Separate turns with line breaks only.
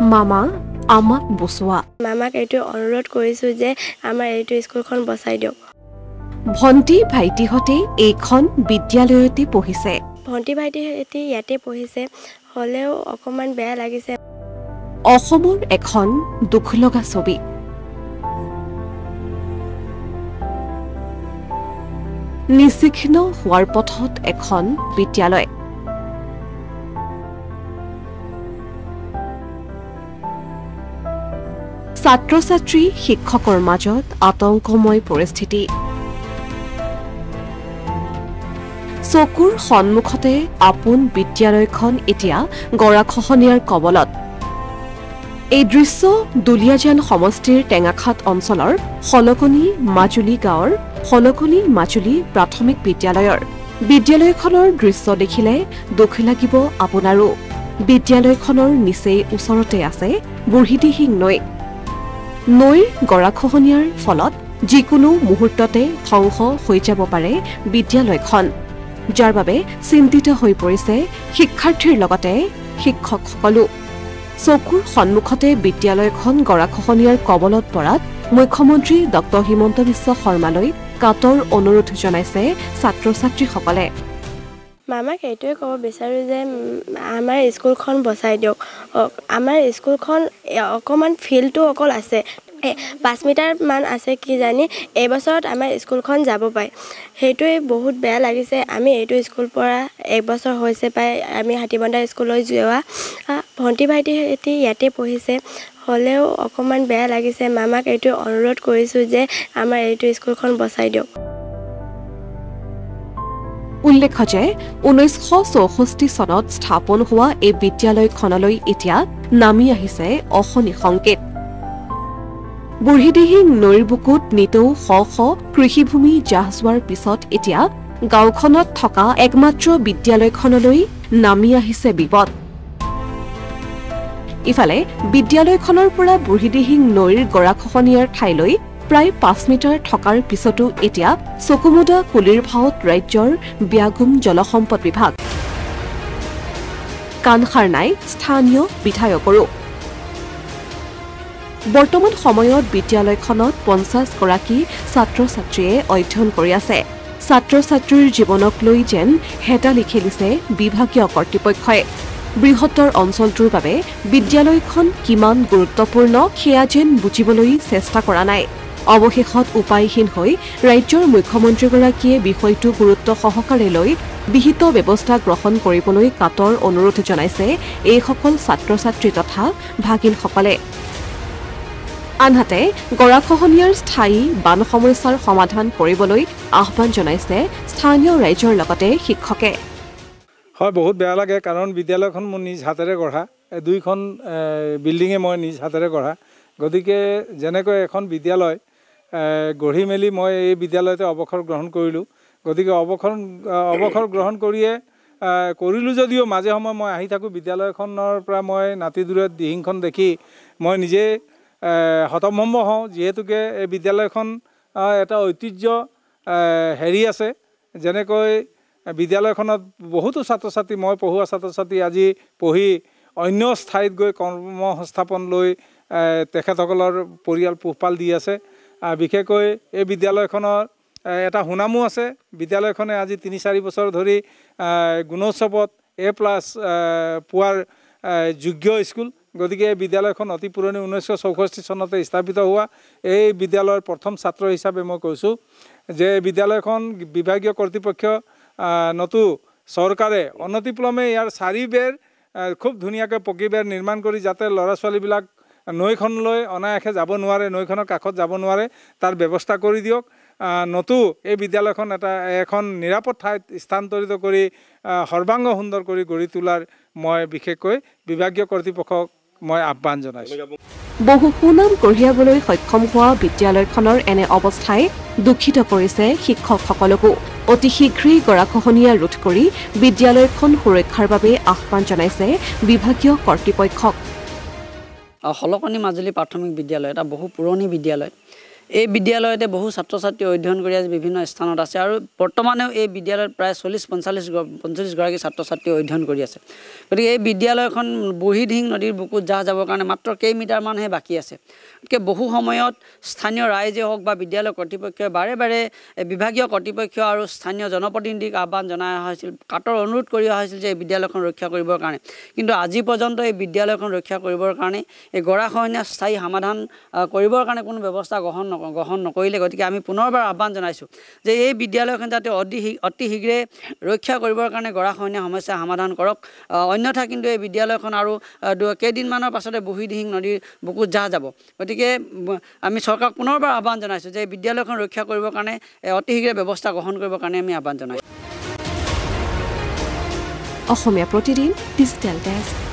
মামা আমাক বচোৱা।
মামাক এইটো অনুৰোধ কৰিছোঁ যে আমাৰ এইটো স্কুলখন বচাই দিয়ক।
ভণ্টি ভাইটিহঁতে এইখন বিদ্যালয়তে পঢ়িছে।
ভণ্টি ভাইটিহঁতে ইয়াতে পঢ়িছে, হ'লেও অকণমান বেয়া লাগিছে।
অসমৰ এখন দুখ লগা ছবি। নিচিহ্ন হোৱাৰ পথত এখন বিদ্যালয়। ছাত্ৰ ছাত্ৰী শিক্ষকৰ মাজত আতংকময় পৰিস্থিতি। চকুৰ সন্মুখতে আপোন বিদ্যালয়খন এতিয়া গৰাখহনীয়াৰ কবলত। এই দৃশ্য দুলীয়াজান সমষ্টিৰ টেঙাখাট অঞ্চলৰ হলকনি মাজুলী গাঁৱৰ হলকনি মাজুলী প্ৰাথমিক বিদ্যালয়ৰ। বিদ্যালয়খনৰ দৃশ্য দেখিলে দুখ লাগিব আপোনাৰো। বিদ্যালয়খনৰ নিচেই ওচৰতে আছে বুঢ়ীদিহিং নৈ। নৈৰ গৰাখহনীয়াৰ ফলত যিকোনো মুহূৰ্ততে ধ্বংস হৈ যাব পাৰে বিদ্যালয়খন, যাৰ বাবে চিন্তিত হৈ পৰিছে শিক্ষাৰ্থীৰ লগতে শিক্ষকসকলো। চকুৰ সন্মুখতে বিদ্যালয়খন গৰাখহনীয়াৰ কবলত পৰাত মুখ্যমন্ত্ৰী ডক্টৰ হিমন্ত বিশ্ব শৰ্মালৈ কাতৰ অনুৰোধ জনাইছে ছাত্ৰ ছাত্ৰীসকলে।
মামাক এইটোৱে ক'ব বিচাৰোঁ যে আমাৰ স্কুলখন বচাই দিয়ক। আমাৰ স্কুলখন অকণমান ফিল্ডটো অকল আছে, 5 মিটাৰমান আছে কিজানি। এইবছৰত আমাৰ স্কুলখন যাব পাৰে, সেইটোৱে বহুত বেয়া লাগিছে। আমি এইটো স্কুল পৰা 1 বছৰ হৈছে পাই আমি হাতীবন্ধা স্কুললৈ যোৱা। ভণ্টি ভাইটিহঁতে ইয়াতে পঢ়িছে, হ'লেও অকণমান বেয়া লাগিছে। মামাক এইটো অনুৰোধ কৰিছোঁ যে আমাৰ এইটো স্কুলখন বচাই দিয়ক।
উল্লেখ্য যে 1964 চনত স্থাপন হোৱা এই বিদ্যালয়খনলৈ এতিয়া নামি আহিছে অশনি সংকেত। বুঢ়ীদিহিং নৈৰ বুকুত নিতৌ শ শ কৃষিভূমি জাহ যোৱাৰ পিছত এতিয়া গাঁওখনত থকা একমাত্ৰ বিদ্যালয়খনলৈ নামি আহিছে বিপদ। ইফালে বিদ্যালয়খনৰ পৰা বুঢ়ীদিহিং নৈৰ গৰাখহনীয়াৰ ঠাইলৈ প্ৰায় 5 মিটাৰ থকাৰ পিছতো এতিয়া চকুমুদা কুলিৰ ভাওত ৰাজ্যৰ ব্যাগুম জলসম্পদ বিভাগ। কাণসাৰ নাই স্থানীয় বিধায়কৰো। বৰ্তমান সময়ত বিদ্যালয়খনত 50 গৰাকী ছাত্ৰ ছাত্ৰীয়ে অধ্যয়ন কৰি আছে। ছাত্ৰ ছাত্ৰীৰ জীৱনক লৈ যেন হেতালি খেলিছে বিভাগীয় কৰ্তৃপক্ষই। বৃহত্তৰ অঞ্চলটোৰ বাবে বিদ্যালয়খন কিমান গুৰুত্বপূৰ্ণ সেয়া যেন বুজিবলৈ চেষ্টা কৰা নাই। অৱশেষত উপায়হীন হৈ ৰাজ্যৰ মুখ্যমন্ত্ৰীগৰাকীয়ে বিষয়টো গুৰুত্ব সহকাৰে লৈ বিহিত ব্যৱস্থা গ্ৰহণ কৰিবলৈ কাতৰ অনুৰোধ জনাইছে এইসকল ছাত্ৰ ছাত্ৰী তথা ভাগিনসকলে। আনহাতে গৰাখহনীয়াৰ স্থায়ী বান সমস্যাৰ সমাধান কৰিবলৈ আহ্বান জনাইছে স্থানীয় ৰাইজৰ লগতে শিক্ষকে।
হয়, বহুত বেয়া লাগে, কাৰণ বিদ্যালয়খন মোৰ নিজ হাতেৰে গঢ়া, 2খন বিল্ডিঙে মই নিজ হাতেৰে গঢ়া। গতিকে যেনেকৈ এখন বিদ্যালয় গঢ়ি মেলি মই এই বিদ্যালয়তে অৱসৰ গ্ৰহণ কৰিলোঁ। গতিকে অৱসৰ গ্ৰহণ কৰিলোঁ যদিও মাজে সময়ে মই আহি থাকোঁ বিদ্যালয়খনৰ পৰা। মই নাতিদূৰত দিহিংখন দেখি মই নিজে হতভম্ব হওঁ, যিহেতুকে এই বিদ্যালয়খন এটা ঐতিহ্য হেৰি আছে। যেনেকৈ বিদ্যালয়খনত বহুতো ছাত্ৰ ছাত্ৰী, মই পঢ়ুৱা ছাত্ৰ ছাত্ৰী আজি পঢ়ি অন্য ঠাইত গৈ কৰ্মসংস্থাপন লৈ তেখেতসকলৰ পৰিয়াল পোহপাল দি আছে। বিশেষকৈ এই বিদ্যালয়খনৰ এটা সুনামো আছে। বিদ্যালয়খনে আজি 3-4 বছৰ ধৰি গুণোৎসৱত A+ পোৱাৰ যোগ্য স্কুল। গতিকে এই বিদ্যালয়খন অতি পুৰণি, 1964 চনতে স্থাপিত হোৱা। এই বিদ্যালয়ৰ প্ৰথম ছাত্ৰ হিচাপে মই কৈছোঁ যে বিদ্যালয়খন বিভাগীয় কৰ্তৃপক্ষ নতু চৰকাৰে অনতিপলমে ইয়াৰ 4 বেৰ খুব ধুনীয়াকৈ পকী বেৰ নিৰ্মাণ কৰি যাতে ল'ৰা ছোৱালীবিলাক নৈখনলৈ অনায়াসে যাব নোৱাৰে, নৈখনৰ কাষত যাব নোৱাৰে, তাৰ ব্যৱস্থা কৰি দিয়ক। নতু এই বিদ্যালয়খন এখন নিৰাপদ ঠাইত স্থানান্তৰিত কৰি সৰ্বাংগ সুন্দৰ কৰি গঢ়ি তোলাৰ মই বিশেষকৈ বিভাগীয় কৰ্তৃপক্ষক মই আহ্বান জনাইছোঁ।
বহু সুনাম কঢ়িয়াবলৈ সক্ষম হোৱা বিদ্যালয়খনৰ এনে অৱস্থাই দুখিত কৰিছে শিক্ষকসকলকো। অতি শীঘ্ৰেই গৰাখহনীয়া ৰোধ কৰি বিদ্যালয়খন সুৰক্ষাৰ বাবে আহ্বান জনাইছে বিভাগীয় কৰ্তৃপক্ষক।
হলকনি মাজুলী প্ৰাথমিক বিদ্যালয় এটা বহু পুৰণি বিদ্যালয়। এই বিদ্যালয়তে বহু ছাত্ৰ ছাত্ৰী অধ্যয়ন কৰি আছে বিভিন্ন স্থানত আছে আৰু বৰ্তমানেও এই বিদ্যালয়ত প্ৰায় 40-45 গৰাকী ছাত্ৰ ছাত্ৰী অধ্যয়ন কৰি আছে গতিকে এই বিদ্যালয়খন বুঢ়ীদিহিং নদীৰ বুকুত যাহ যাবৰ কাৰণে মাত্ৰ কেইমিটাৰমানহে বাকী আছে গতিকে বহু সময়ত স্থানীয় ৰাইজে হওক বা বিদ্যালয় কৰ্তৃপক্ষই বাৰে বাৰে বিভাগীয় কৰ্তৃপক্ষ আৰু স্থানীয় জনপ্ৰতিনিধিক আহ্বান জনাই হৈছিল কাটৰ অনুৰোধ কৰি হৈছিল যে এই বিদ্যালয়খন ৰক্ষা কৰিবৰ কাৰণে কিন্তু আজি পৰ্যন্ত এই বিদ্যালয়খন ৰক্ষা কৰিবৰ কাৰণে এই গৰাখহনীয়া স্থায়ী সমাধান কৰিবৰ কাৰণে কোনো ব্যৱস্থা গ্ৰহণ নকৰিলে গতিকে আমি পুনৰবাৰ আহ্বান জনাইছোঁ যে এই বিদ্যালয়খন যাতে অতি শীঘ্ৰে ৰক্ষা কৰিবৰ কাৰণে গৰাখহনীয়া সমস্যা সমাধান কৰক অন্যথা কিন্তু এই বিদ্যালয়খন আৰু কেইদিনমানৰ পাছতে বুঢ়ীদিহিং নদীৰ বুকুত যাহ যাব গতিকে আমি চৰকাৰক পুনৰবাৰ আহ্বান জনাইছোঁ যে এই বিদ্যালয়খন ৰক্ষা কৰিবৰ কাৰণে অতি শীঘ্ৰে ব্যৱস্থা গ্ৰহণ কৰিবৰ কাৰণে আমি আহ্বান জনাইছোঁ
অসমীয়া প্ৰতিদিন ডিজিটেল ডেস্ক